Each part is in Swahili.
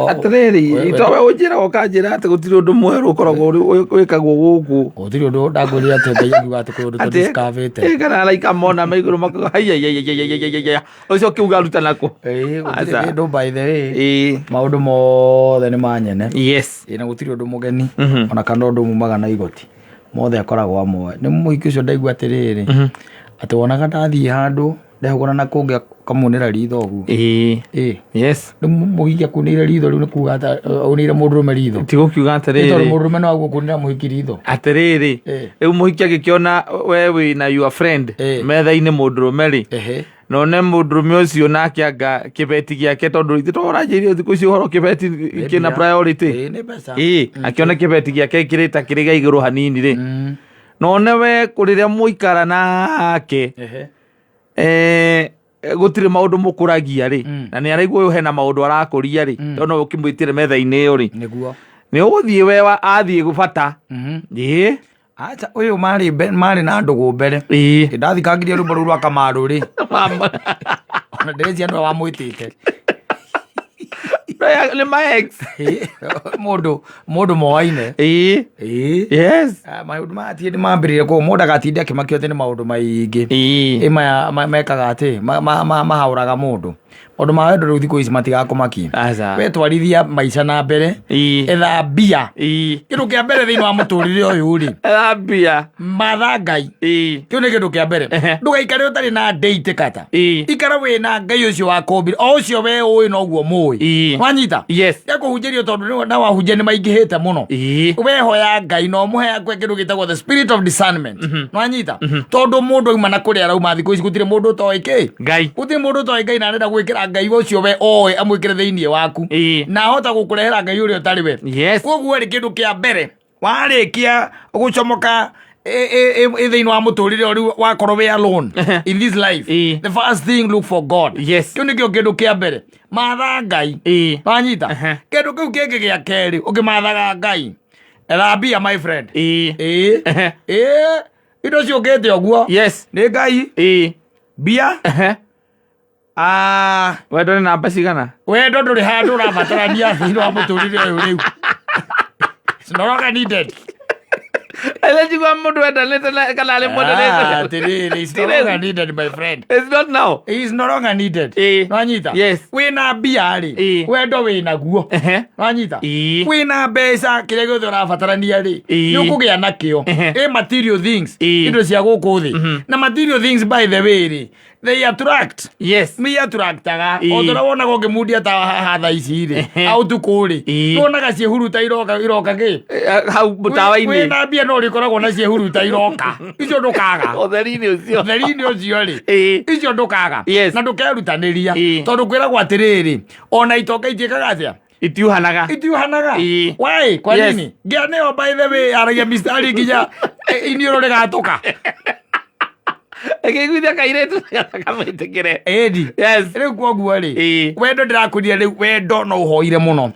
atiriri itowe unjira ukanjira ati gutiri undu mweru ukoragwo wikagwo guku gutiri undu ndangurira ati ngai yuga ati kuri undu discovered kana alaika mona maiguru mako hayayayayayaya ucio kiuga aruta nako gutiri undu by the way maundu mothe ni manyene yes na gutiri undu mugeni ona kana undu mumaga na igoti mothe akoragwo amwe ni muhiki ucio ndaigua atiriri ati wonaga ndathii handu ndehugona na kungia kamunira ritho gu yes ni muhiki akunire ritho riu ni kuga ata unire mundurume ritho ti gukiuga atiriri ito mundurume no aguo kunira muhiki ritho atiriri riu muhiki agikiona we wina your friend metha-ini mundurume ri none mundurume ucio nake anga kibeti giake tondu ithu toranjirie thiku icio horo kibeti kina priority ni pesa akiona kibeti giake kirita kiriga iguru hanini ri none we kuriria muikara nake gutire maundu mukuragia ri na ni araigua uyu hena maundu arakuria ri no ukimwitire metha-ini iyo ri niguo ni uguthie we athie gubata acha uyu mari na andu mbere ndathikagirie rumbo ruru akamaru ri ona ndezi andu wa mwitite le my ex mundu moaine yes maundu matie ni mambirire ko mundu agatinde akimakio tene maundu maingi mekaga ati mahauraga mundu maundu ma wendo riu thiku ici matigakumakia we twarithia maica na mbere etha mbia kindu kia mbere thiini wa muturire uyu ri etha mbia matha ngai kiu ni kindu kia mbere ndugaikare utari na date Katta ikara wina ngai ucio wakombire o ucio we ui noguo mui wanyita yakuhunjirio tondu na wahunjia ni maingihite muno wehoya ngai no muhe kwe kindu gitagwo the spirit of discernment wanyita tondu mundu uma na kuria rauma thiku ici gutire mundu toiki ngai gutire mundu toiki ngai na arenda gwikira ngai ucio we oe amwikire thiini waku na hota gukurehera ngai uria utari we koguo ri kindu kia mbere warikia gucomoka thiini wa muturire uri wakorwo we alone in this life the first thing look for God kiu nikio kindu kia mbere matha ngai wanyita kindu kiu kingi gia keri ukimathaga ngai etha mbia my friend indo ciukite uguo ni ngai mbia wendo ni namba cigana wendo nduri handu urabatarania thiini wa muturire uyu riu it's no longer needed Elejigwa mundu endanite kana ali mundu nete it's no longer needed my friend it's not now it's no longer needed wanyita wina mbia ri wendo wina guo wanyita wina mbeca kire gothe urabatarania ri ni ukugia nakio material things indo cia guku thi na material things by the way ri they attract me attractaga odora wona go ngimundia ta hatha ici ri autuku ri wonaga ciehuruta iroka ki hau mutawa-ini wina mbia no rikoragwo na ciehuruta iroka icio ndukaga utheri-ini ucio ri icio ndukaga na ndukerutaniria tondu kwiragwo atiriri ona itoka itiekaga atia itiuhanaga why kwa nini ngia neo by the way aragia mistari nginya inioro rigatuka ekiguithia kairetu kamwitikire riu kwoguo ri wendo ndirakuria riu wendo no uhoire muno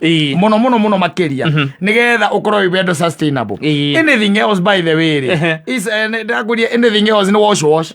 muno makiria nigetha ukorwo wi wendo sustainable anything else by the way ri is ndirakuria anything else ni wash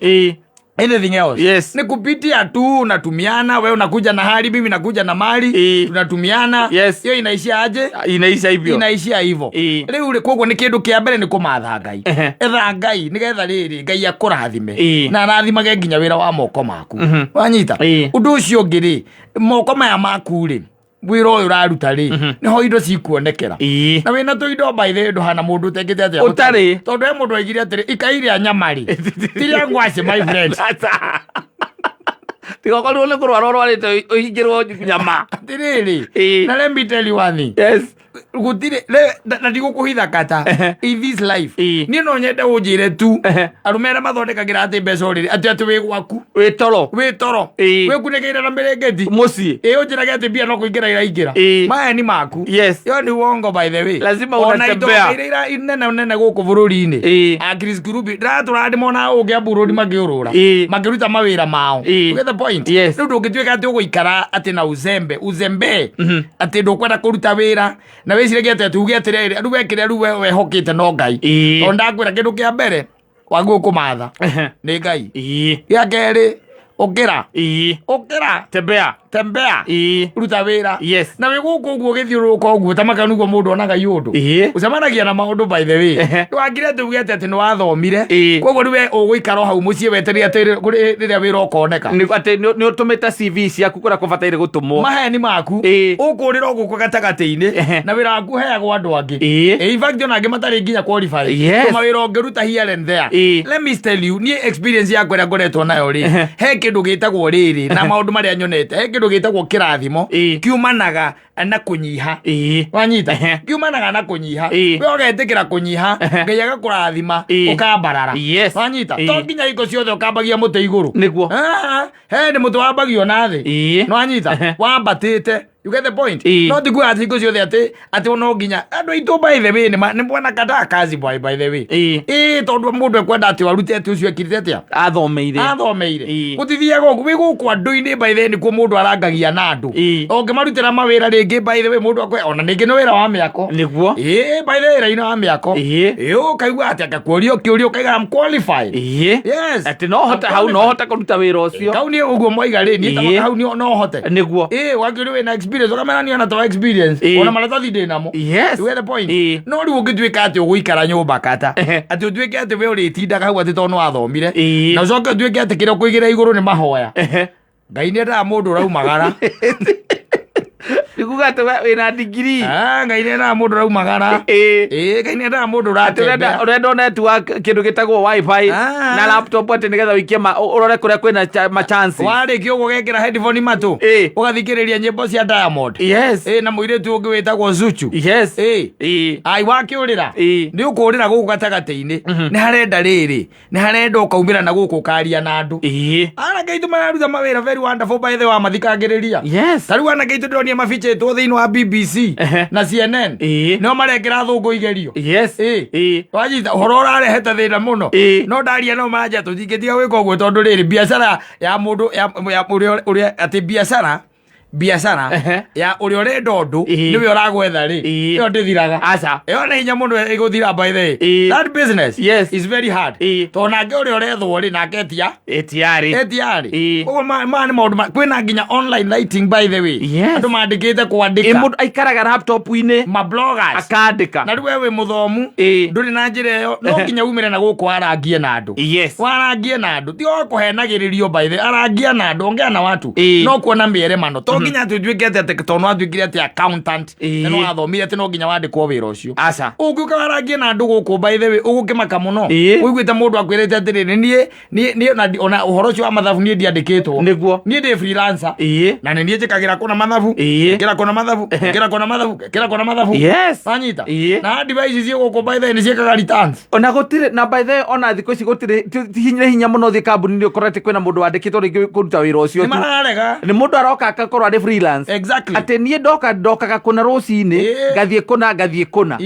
anything else ni kupitia tu unatumiana wewe unakuja na hali mimi nakuja na mali tunatumiana hiyo inaishia aje inaishia hivyo leo ule kwoguo ni kindu kia mbere ni kumatha ngai etha ngai nigetha riri ngai akurathime na arathimage nginya wira wa moko maku wanyita undu ucio ngiri moko maya maku ri wira uyu uraruta ri niho indo cikuonekera na wina tuindo by the ndo hana mundu tekete atia utari tondu he mundu aigire atiri ikaire nyamari tiria ngwaci my friend tigokorwo ni kurwara rwarite uhingirwo nyama tiriri na let me tell you one thing gutire na ndigukuhitha Katta in this life ni no nyende unjire tu arumera mathondekagira ati mbeca uriri ati wi gwaku wi toro wi kunegeira na mirengeti muci unjiraga ati bia no kuingira iraingira maya ni maku yo ni wongo by the way lazima unatembea ira inene guku bururi-ini Chris Group ndiratura ndimona ungia bururi magiurura magiruta mawira mao get the point riu ndungituika ati uguikara ati na uzembe ati ndukwenda kuruta wira na wicirege ati tuge atiriri andu wekire ru wehokite no ngai ondakwira kindu kia mbere wagu kumatha ni ngai ya keri ukira tembea tembea ruta wĩra Yes. na wĩ gũkũ ũguo ũgĩthiũrũrũka ũguo ta makanu ũguo mũndũ onaga yũndũ ũcemanagia na maũndũ by the way ndwagire tugĩte atĩ nĩ wathomire koguo nĩwe ũgũikara hau mũciĩ wetereire atĩ rĩrĩa wĩra ũkoneka atĩ nĩ ũtũmĩte CV ciaku kũrĩa kũbataire gũtũmwo maheni maku ũkũrĩra gũkũ gatagatĩ-inĩ na wĩra waku heagwo andũ angĩ in fact ona angĩ matarĩ nginya qualify tũma wĩra ũngĩruta here and there let me tell you niĩ experience yakwa ĩrĩa ngoretwo nayo rĩ he kĩndũ gĩtagwo rĩrĩ na maũndũ marĩa nyonete he kĩndũ gĩtagwo kĩrathimo kiumanaga na kũnyiha wanyita kiumanaga na kũnyiha we ũgetĩkĩra kũnyiha Ngai agakũrathima ũkambarara wanyita to nginya iko ciothe ũkambagia mũtĩ igũrũ nĩguo he nĩ mũtĩ wambagio na thĩ nĩ wanyita wambatĩte. You get the point? No tiguo ati iko ciothe ati no nginya andũ aitũ by the way nĩ mwana Katta kazi by the way tondũ mũndũ ekwenda ati warute ati ũcio ekirite atia athomeire gũtithiaga ũguo wĩ gũkũ andũ-inĩ by the way nĩkuo mũndũ arangagia na andũ ũngĩmarutĩra mawĩra rĩngĩ by the way mũndũ akwe ona nĩngĩ nĩ wĩra wa mĩako nĩguo by the way wĩra-inĩ wa mĩako ũkaigua ati akakũria ũkĩũria ũkaiga I'm qualified yes ati no hote hau no hote kũruta wĩra ũcio kau nĩ ũguo moiga rĩ niĩ hau no hote nĩguo wakĩũria wĩna experience ukamenya ona to experience ona maratathi ndĩ namo you get the point no rĩu ũngĩtuĩka atĩ ũgũikara nyũmba Katta atĩ ũtuĩke atĩ we ũrĩtindaga hau atĩ tondũ nĩ wathomire na ũcoke ũtuĩke atĩ kĩrĩa ũkũigĩra igũrũ nĩ mahoya Ngai nĩendaga mũndũ ũraumagara Nikuga atĩ wĩna degree Ngai nĩendaga mũndũ ũraumagara Ngai nĩendaga mũndũ ũratembea ũrenda network kĩndũ gĩtagwo wifi na laptop atĩ nĩgetha ũikie ũrore kũrĩa kwĩna ma chance warĩkia ũguo ũgekĩra headphone matũ ũgathikĩrĩria nyĩmbo cia Diamond na mũirĩtu ũngĩ wĩtagwo Zuchu ai wakĩũrĩra nĩ ũkũrĩra gũkũ gatagatĩ-inĩ nĩ harenda rĩrĩ nĩ harenda ũkaumĩra na gũkũ ũkaria na andũ anake aitũ mararuta mawĩra very wonderful by the way wamathikagĩrĩria ta rĩu anake aitũ ndĩronia mabichĩtwo thĩinĩ wa BBC na CNN nĩo marekĩra thũngũ igerio wanyita ũhoro ũrarehete thĩna mũno no ndaria no maranja tũtingĩtiga gwĩka ũguo tondũ rĩrĩ biacara ya mũndũ ũrĩa atĩ biacara ya ũrĩa ũrenda ũndũ nĩwe ũragwetha rĩ ĩyo ndĩthiraga aca ĩyo nĩ hinya mũno ĩgũthira by the way that business is very hard tondũ nake ũrĩa ũrethwo rĩ nake etiarĩ ũguo maya nĩ maũndũ kwĩna nginya online writing by the way andũ mandĩkĩte kwandĩka mũndũ aikaraga laptop-inĩ mabloggers akandĩka na rĩu we wĩ mũthomu ndũrĩ na njĩra ĩyo no nginya umĩre na gũkũ warangie na andũ warangie na andũ ti o kũhenagĩrĩrio by the arangia na andũ ongea na watu no kuona mĩeremano nginya tuĩke atĩ tondũ watuĩkire atĩ accountant no wathomire atĩ no nginya wandĩkwo wĩra ũcio aca ũngĩũka warangie na andũ gũkũ by the way ũgũkĩmaka mũno ũiguĩte mũndũ akwĩrĩte atĩrĩrĩ niĩ ona ũhoro ũcio wa mathabu niĩ ndiandĩkĩtwo nĩguo niĩ ndĩ freelancer na nĩ niĩ njĩkagĩra kũna mathabu kĩra kũna mathabu wanyita na devices cio gũkũ by the way nĩ ciĩkaga returns ona gũtirĩ na by the way ona thikũ ici gũtirĩ hinya mũno ũthiĩ kambuni-inĩ ũkorete kwĩna mũndũ wandĩkĩtwo rĩngĩ kũruta wĩra ũcio nĩ mũndũ aroka agakorwo arĩ freelance atĩ niĩ ndokaga kũna rũcinĩ ngathiĩ kũna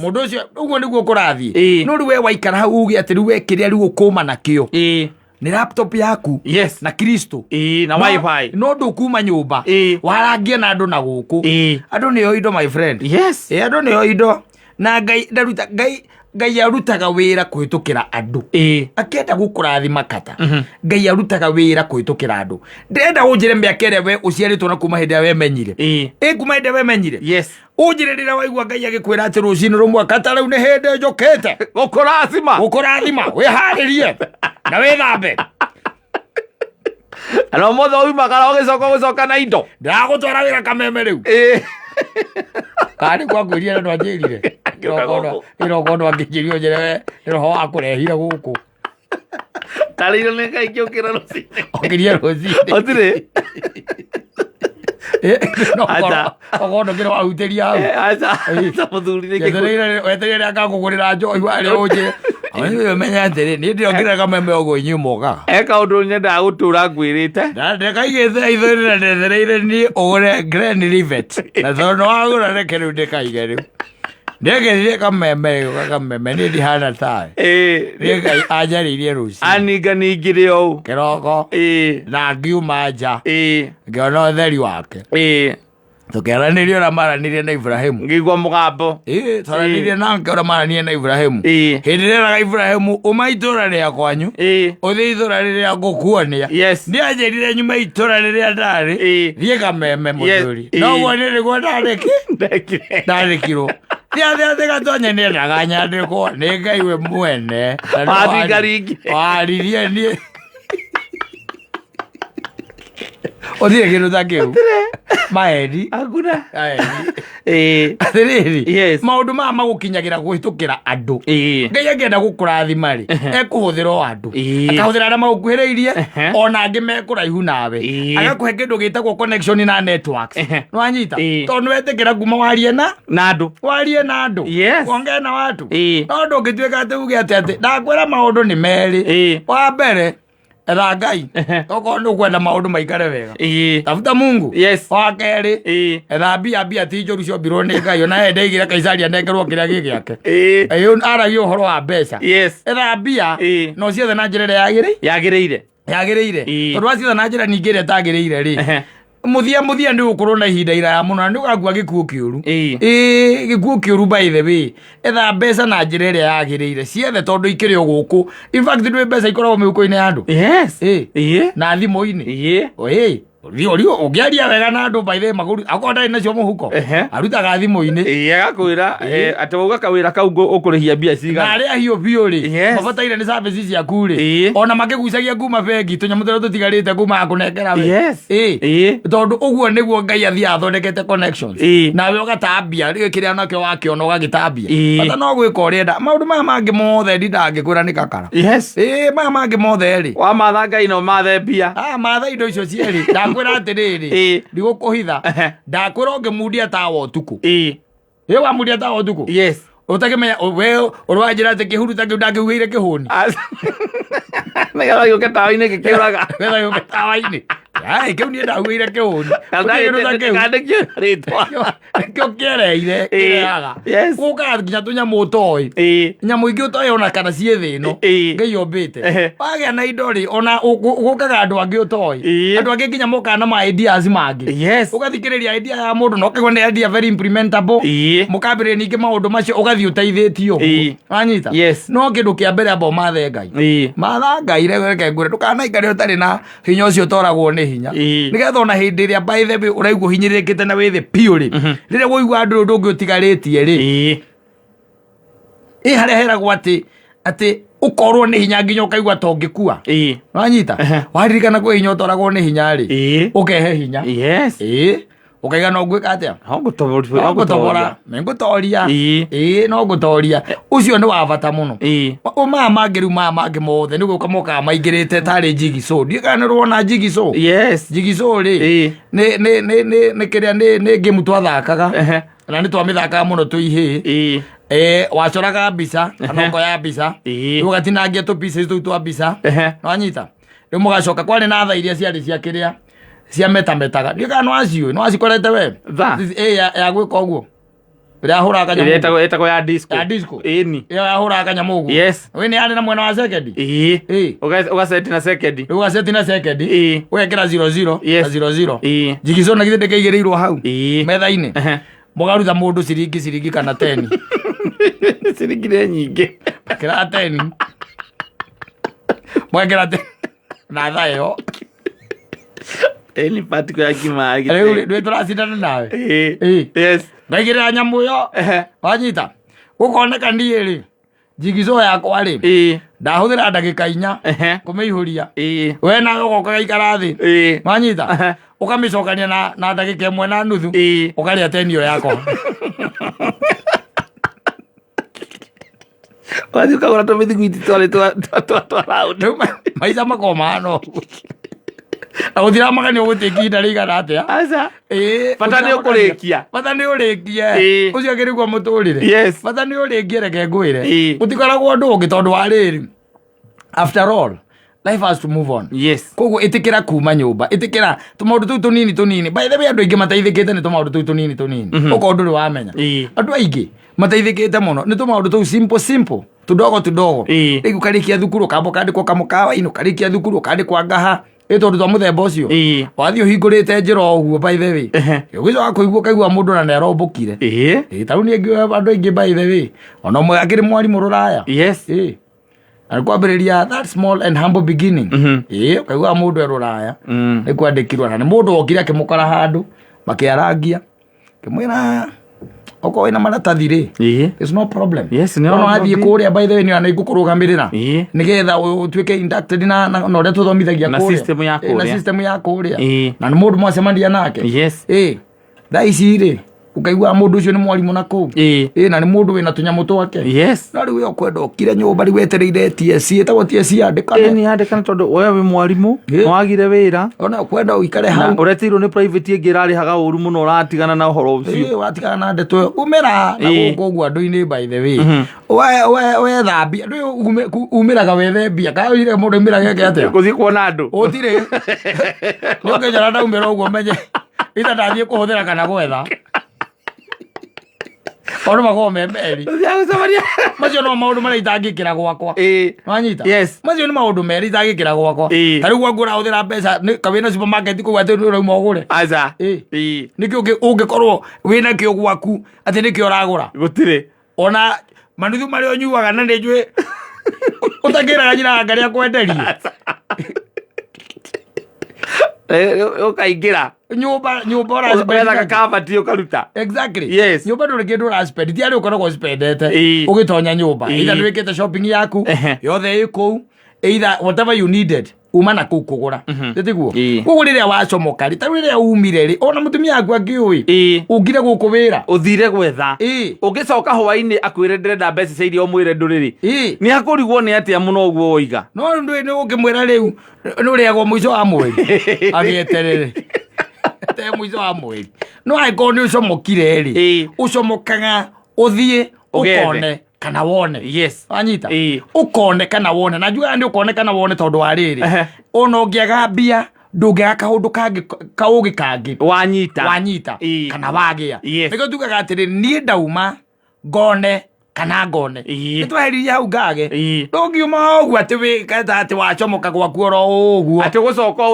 mũndũ ũcio ũguo nĩguo kũrathiĩ no rĩu we waikara hau uge atĩ rĩu wekĩrĩa rĩu ũkũma nakĩo nĩ laptop yaku na Kristo na wifi no ndũkuma nyũmba warangie na andũ na gũkũ andũ nĩo indo my friend andũ nĩo indo na Ngai arutaga wĩra kũhĩtũkĩra andũ akĩenda gũkũrathima Katta Ngai arutaga wĩra kũhĩtũkĩra andũ ndĩrenda ũnjĩre mĩaka ĩrĩa we ũciarĩtwo na kuma hĩndĩ ĩrĩa wemenyire kuma hĩndĩ ĩrĩa wemenyire ũnjĩre rĩrĩa waigua Ngai agĩkwĩra atĩ rũcinĩ rũmwe Katta rĩu nĩ hĩndĩ njũkĩte gũkũrathima wĩharĩrie na wĩthambe no mũthĩ ũmagara ũgĩcoka na indo ndagũtwara wĩra Kameme rĩu karĩ kwakwĩria no anjĩrire ĩroko ndo angĩnjĩrio njĩre nĩ roho wakũrehire gũkũ tarĩirwo nĩ Ngai kĩũkĩra rũcinĩ okĩria rũcinĩ ũtirĩ ogondo kĩrĩ wahutĩria hau wetereire akakũgũrĩra njohi warĩ ũnjĩre menya atĩrĩ nĩ ndĩongĩra Kameme ũguo inyuĩ mokaga eka ũndũ nyendaga gũtũra ngwĩrĩte ndekaigĩte ithũri na ndethereire niĩ ũgũre Glen Rivet na tondũ wagũra reke rĩu ndĩkaige rĩu ndĩgethire Kameme nĩ ndihana tawe Ngai anjarĩirie rũciũ aninganingire ũũ kĩroko na ngiuma nja ngĩona ũtheri wake tukiaranĩria ũrĩa maranĩirie na Ibrahimu ngĩigua mũgambo twaranĩirie nake ũrĩa maranĩirie na Ibrahimu hĩndĩ ĩrĩa eraga Ibrahimu uma itũũra rĩa kwanyu ũthiĩ itũũra rĩrĩa ngũkuonia nĩanjĩrire nyuma itũũra rĩrĩa ndarĩ thiĩ Kameme mũthuri noguo nĩrĩguo ndarĩkirwo thiathiathe gatonye nĩendaga nyandĩkwo nĩ Ngai we mwene waririe niĩ Odie kĩndũ ta kĩu maheni atĩrĩrĩ maũndũ maya magũkinyagĩra kũhĩtũkĩra andũ Ngai angĩenda gũkũrathima-rĩ ekũhũthĩra o andũ akahũthĩra arĩa magũkuhĩrĩirie ona angĩ me kũraihu nawe agakũhe kĩndũ gĩtagwo connection na networks nĩwanyita tondũ nĩwetĩkĩra kuma warie na andũ ongee na watu no ndũngĩtuĩka atĩ uge atĩ ndakwĩra maũndũ nĩ merĩ wa mbere etha Ngai okorwo nĩũkwenda maũndũ maikare wega tafuta Mungu wa kerĩ etha mbia ti njũru ciombirwo nĩ Ngai ona endeigire Kaisari anengerwo kĩrĩa gĩ gĩake aragia ũhoro wa mbeca etha mbia no ciethe na njĩra ĩrĩa yagĩrĩire tondũ wacietha na njĩra ningĩ ĩrĩa ĩtagĩrĩire-rĩ muthia nĩ ũkorwo na ihinda iraya mũno nĩ ũgakua gĩkuũ kĩũru gĩkuũ kĩũru by the way etha mbeca na njĩra ĩrĩa yagĩrĩire ciethe tondũ ikĩrĩ o gũkũ in fact nĩ mbeca ikoragwo mĩhuko-inĩ ya andũ na thimũ-inĩ ũngĩaria wega na andũ by the way magũru akorwo ndarĩ nacio mũhuko arutaga thimũ-inĩ agakwĩra atĩ wauga kawĩra kau ũkũrĩhia mbia cigana na arĩa ahiũ biũ-rĩ mabataire nĩ services ciaku-rĩ ona makĩgucagia kuma bengi tũnyamũ tũrĩa tũtigarĩte kuma akũnengera we tondũ ũguo nĩguo Ngai athiaga athondekete connections nawe ũgatambia rĩu kĩrĩa nakĩo wakĩona ũgagĩtambia bata no gwĩka ũrĩenda maũndũ maya mangĩ mothe ndangĩkwĩra nĩ kakara maya mangĩ mothe-rĩ wamatha Ngai no mathe mbia matha indo icio cierĩ ndakwĩra atĩrĩrĩ ndigũkũhitha ndakwĩra ũngĩmundia tawa ũtukũ wamundia tawa ũtukũ ũtakĩmenya we ũrwanjĩra atĩ kĩhuru ta kĩu ndangĩugĩire kĩhũni nĩgetha gĩũke tawa-inĩ gĩkĩũraga gĩũke tawa-inĩ kĩu niĩ ndahuĩire kĩhũni kĩo kĩereire kĩreaga gũkaga nginya tũnyamũ ũtoĩ nyamũ ingĩ ũtoĩ ona kana ciĩ thĩ ĩno Ngai ombĩte wagĩa na indo-rĩ ona gũkaga andũ angĩ ũtoĩ andũ angĩ nginya mokaga na ma ideas mangĩ ũgathikĩrĩria idea ya mũndũ na ũkaigua nĩ idea very implementable mũkambĩrĩria ningĩ maũndũ macio ũgathiĩ ũteithĩtio wanyita no kĩndũ kĩa mbere amba ũmathe Ngai matha Ngai reke ngwĩre ndũkanaikare ũtarĩ na hinya ũcio ũtoragwo nĩ hinya nĩgetha ona hĩndĩ ĩrĩa by the way ũraigua hinyĩrĩrĩkĩte na wĩthĩ piũ-rĩ rĩrĩa woigua andũ ũndũ ũngĩ ũtigarĩtie-rĩ harĩa heragwo atĩ ũkorwo nĩ hinya nginya ũkaigua ta ũngĩkua wanyita waririkana kwĩ hinya ũtoragwo nĩ hinya-rĩ ũkehe hinya ũkaiga no ngwĩka atĩa ngũtobora ngũtoria no ngũtoria ũcio nĩ wa bata mũno maya mangĩ rĩu maya mangĩ mothe nĩ gũka mokaga maingĩrĩte tarĩ jigiso ndiĩ kana nĩ ũrona jigiso jigiso-rĩ nĩ kĩrĩa nĩ game twathakaga na nĩ twamĩthakaga mũno tũihĩ wacoraga mbica kana ũkoya mbica ũgatinangia tũ-pieces tũu twa mbica nĩwanyita rĩu mũgacoka kwarĩ na tha iria ciarĩ cia kĩrĩa cia metametaga ndiĩ kana nĩ wacikorete we ya gwĩka ũguo ĩrĩa yahũraga kanyamũ ĩtagwo ya disco ĩyo yahũraga kanyamũ ũguo we nĩ yarĩ na mwena wa sekendi ũgaceti na sekendi rĩu ũgaceti na sekendi ũgekĩra 00 na 00 jigiso na githĩ ndĩkĩigĩrĩirwo hau metha-inĩ mũgaruta mũndũ ciringi kana 10 ciringi nĩ nyingĩ kĩra 10 mwekĩra 10 na tha ĩyo any particular kimagi rĩu tũracindana nawe ngaigĩrĩra nyamũ ĩyo wanyita gũkoneka niĩ-rĩ jigiso yakwa-rĩ ndahũthĩra ndagĩka 4 kũmĩihũria we nawe ũgoka gaikara thĩ wanyita ũkamĩcokania na ndagĩka 1.5 ũkarĩa 10 ĩyo yakwa wathiĩ ũkagũra tũmĩthiguiti twa round maica makorwo mahana ũguo na gũthira magani ũgũtĩki ihinda rĩigana atĩa bata nĩ ũkũrĩkia ũcio kĩrĩguo mũtũrĩre bata nĩ ũrĩkie reke ngwĩre gũtikoragwo ũndũ ũngĩ tondũ wa rĩrĩ after all life has to move on koguo ĩtĩkĩra kuma nyũmba ĩtĩkĩra tũmaũndũ tũu tũnini by the way andũ aingĩ mateithĩkĩte nĩ tũmaũndũ tũu tũnini ũkorwo ndũrĩ wamenya andũ aingĩ mateithĩkĩte mũno nĩ tũmaũndũ tũu simple tudogo rĩu ũkarĩkia thukuru ũkamba ũkandĩkwo kamũkawa-inĩ ũkarĩkia thukuru ũkandĩkwo ngaha ĩtondũ twa mũthemba ũcio wathiĩ ũhingũrĩte njĩra ũguo by the way ũgĩcoka kũigua kaigua mũndũ na nĩarombũkire tarĩu nĩ andũ aingĩ by the way ona ũmwe akĩrĩ mwarimũ rũraya na kwambĩrĩria that small and humble beginning kaigua mũndũ e rũraya nĩ kwandĩkirwo na nĩ mũndũ okire akĩmũkora handũ makĩarangia kĩmwĩra okorwo wĩna maratathi rĩ there's no problem no athiĩ kũrĩa by the way nĩ ngũkũrũgamĩrĩra nĩgetha ũtuĩke inducted na ũrĩa tũthomithagia kũrĩa na system ya kũrĩa na nĩ mũndũ mwacemania nake thaa ici rĩ ukaigua mũndũ ũcio nĩ mwarimũ na kũu na nĩ mũndũ wĩna tũnyamũ twake na rĩu ũkwenda ũkire nyũmba rĩu wetereire TSC ĩtagwo TSC yandĩkane yandĩkane tondũ we wĩ mwarimũ nĩwagire wĩra ona ũkwenda ũikare hau ũretirwo nĩ private ĩngĩ ĩrarĩhaga ũru mũno ũratigana na ũhoro ũcio watigana na ndeto umĩra na gũkũ ũguo andũ-inĩ by the way wethambia umĩraga wethembia kaire mũndũ umĩraga geke atĩa gũthiĩ kuona andũ ũtirĩ nĩ ũkĩnjara ndaumĩra ũguo menye ita ndathiĩ kũhũthĩra kana gwetha Ono mago memeri. Macio no maundu mara itangikira gwakwa. Wanyita. Macio ni maundu meri itangikira gwakwa. Tari gwa ngura uthira mbeca kawina supermarket ku ati ndo rauma ugure. Aza. Niki ungikorwo wina kio gwaku ati niki uragura. Gutire. Ona manuthu mari onyuaga na ndijwe. Utagira nyina ngari akwenderia. Ukaingira nyumba ora kabati ukaruta exactly yes nyumba ndo kindu ora spend ti ari ukoragwo spendete ugitonya nyumba ida ndwikite shopping yaku yothe iko either whatever you needed uma na kugura ndetiguo kugurire wacomoka ri tarire umire ri ona mutumia aku akiui ungire guku wira uthire gwetha ungicoka hwaini akwire ndĩrenda mbeca cia irio mwire nduriri ni akurigwo ni atia muno guo oiga no ndu ni ukimwira riu nuriagwo mwico wa mweri agieterere te mwico wa mweri no aiko ni ucomokire ri ucomokaga uthie ukone kana wone yes anyita ukone kana wone najua ndi ukone kana wone tondu wa riri ona ungiaga mbia ndungiaga kaundu kangi kaugi kangi wanyita kana wagia niko tugaga atiri ni ndauma ngone kana ngone nitwaheririe hau ngage ndungiuma uguo ati wikata ati wacomoka gwaku oro uguo ati gucoka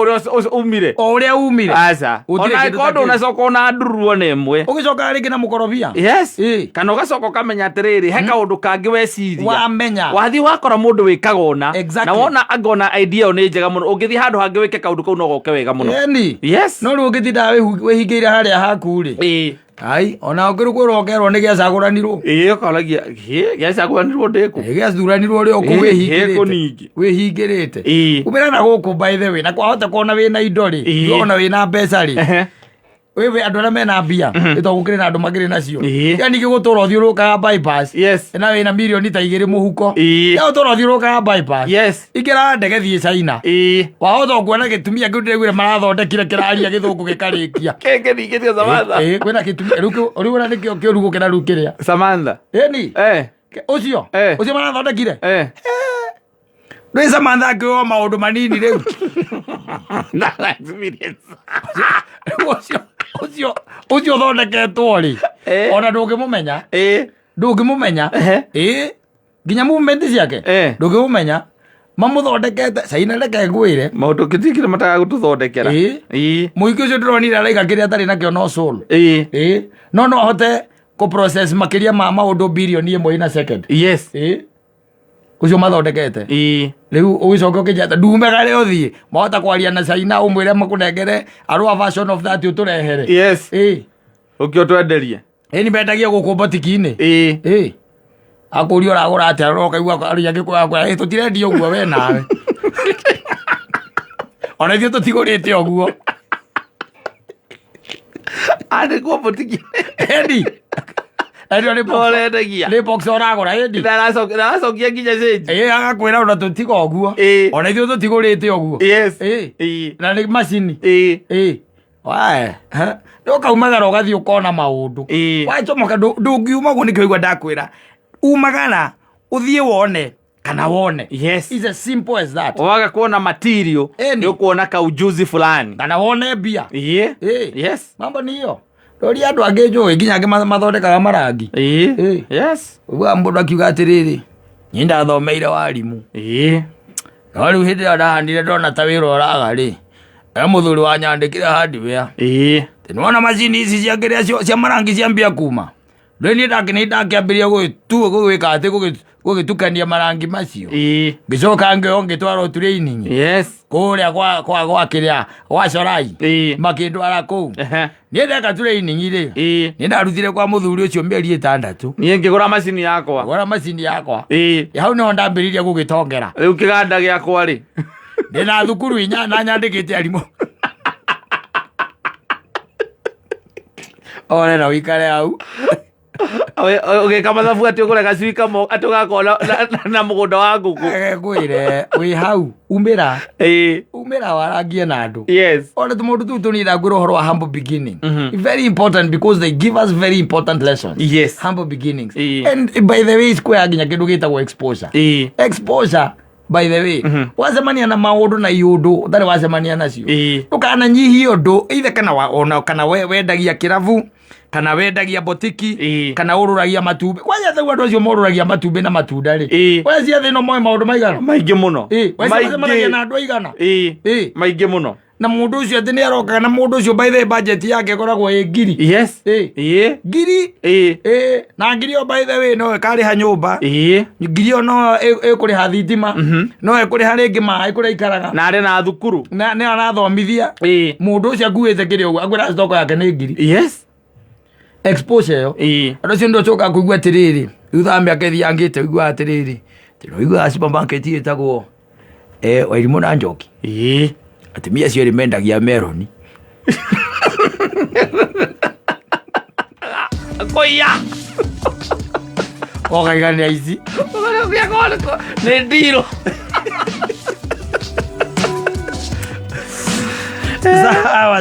uria umire aca ona ikondo unacoka ona nduruo na imwe ugicoka ringi na mukorobia yes kana ugacoka ukamenya atiriri he kaundu kangi weciria wamenya wathi wakora mundu wikaga ona na wona angona idea ni njega muno ungithi handu hangi wike kaundu kau no goke wega muno yes no ru ungithinda wihingire haria haku ri ai ona ngirugwo rokerwo ni giacaguranirwo ukaragia giacaguranirwo ndiku giacuranirwo ri oku wihingirite umira na guku by the way na kwahota kuona wina indo ri ona wina mbeca ri wewe andu aria mena mbia itogukire na andu magire nacio yani gigutura uthiurukaga bypass yes na wina milioni ta 2 muhuko ya utura uthiurukaga bypass igira ndege thie China wahota kuona gitumia ngiregwire marathondekire kiraria githungu gikarikia kenge thingithio Samantha kwina gitumia riu na nikio kiurugu kina rukiria Samantha ni ucio marathondekire Ndwe Samantha kio maundu manini riu na experience ucio thondeketwo ri ona ndungimumenya ndungimumenya nginya movement ciake ndungimumenya mamuthondekete China reke ngwire maundu kitikire mataga gututhondekera muiki ucio ndironire araiga kiria atari nakio no soul no ahote ku process makiria ma maundu bilioni 1 na second yes ucio mathondekete riu ugicoka ukijata ndumega ri uthie mahota kwaria na China umwire makunengere arua version of that uturehere yes ukio twenderie ni bendagia guku botiki-ini akurio ragura atia rokaigua aria ngikwa tutirendia uguo we nawe ona ithio tutigurite uguo ande kwa botiki-ini Erio ni porendagia ni box oragura hindi ndaracokia nginya change agakwira ona tutiga uguo ona ithio tutigurite uguo yes na ni machine wae ndo kaumagara ugathi ukona maundu wacomoka ndungiuma uguo nikio igwa ndakwira umagara uthie wone kana wone yes it's as simple as that waga kuona material ni ukuona ka ujuzi fulani kana wone bia yes mambo ni hiyo Rori andu angi njui nginya angi mathondekaga marangi yes uga mundu akiuga atiriri ni ndathomeire warimu no rĩu hĩndĩ ĩrĩa ndahandire ndona ta wĩra ũraga rĩ mũthuri wanyandĩkire hardware nĩwona macini ici cia kĩrĩa cia marangi ciambia kuma rĩu niĩ ndakĩambĩria gũgĩka atĩ gũgĩtukania marangi macio ngĩcoka ngĩtwara training kũrĩa gwa kĩrĩa gwa corai makĩndwara kũu niĩ ndeka training rĩ niĩ ndarutire kwa mũthuri ũcio mĩeri 6 niĩ ngĩgũra macini yakwa hau nĩho ndambĩrĩirie gũgĩtongera rĩu kĩganda gĩakwa rĩ ndĩna thukuru 4 na nyandĩkĩte arimũ orena wĩikare hau ũgĩka mathabu atĩ ũgũre gacui kamwe atĩ ũgakorwo na mũgũnda wa ngũkũ ngwĩre wĩ hau umĩra warangie na andũ ona tũmũndũ tũu tũnini ngwĩra ũhoro wa humble beginning very important because they give us very important lessons humble beginnings and by the way square nginya kĩndũ gĩtagwo exposure by the way wacemania na maũndũ na iũndũ ũtarĩ wacemania nacio ndũkananyihie ũndũ either kana wendagia kĩrabu kana wendagia botiki kana ũrũragia matumbĩ kwanja thau andũ acio morũragia matumbĩ na matunda rĩ wecia thĩ no moe maũndũ maigana maingĩ mũno wacemanagia na andũ aigana maingĩ mũno na mũndũ ũcio atĩ nĩ arokaga na mũndũ ũcio by the budget yake ĩkoragwo ngiri ngiri na ngiri ĩyo by the way no ĩkarĩha nyũmba ngiri ĩyo no ĩkũrĩha thitima no ĩkũrĩha rĩngĩ maĩ kũrĩa ikaraga na arĩ na thukuru nĩ arathomithia mũndũ ũcio akuĩte kĩrĩa ũguo akwĩra stoko yake nĩ ngiri exposure ĩyo andũ acio ndio coka kũigua atĩrĩrĩ thutha wa mĩaka ĩthiangĩte ũiguaga atĩrĩrĩ ũiguaga supermarket ĩtagwo Wairimũ na Njoki atumia acio rĩ mendagia meroni kũiya ũkaigania ici nĩ ndirũ sawa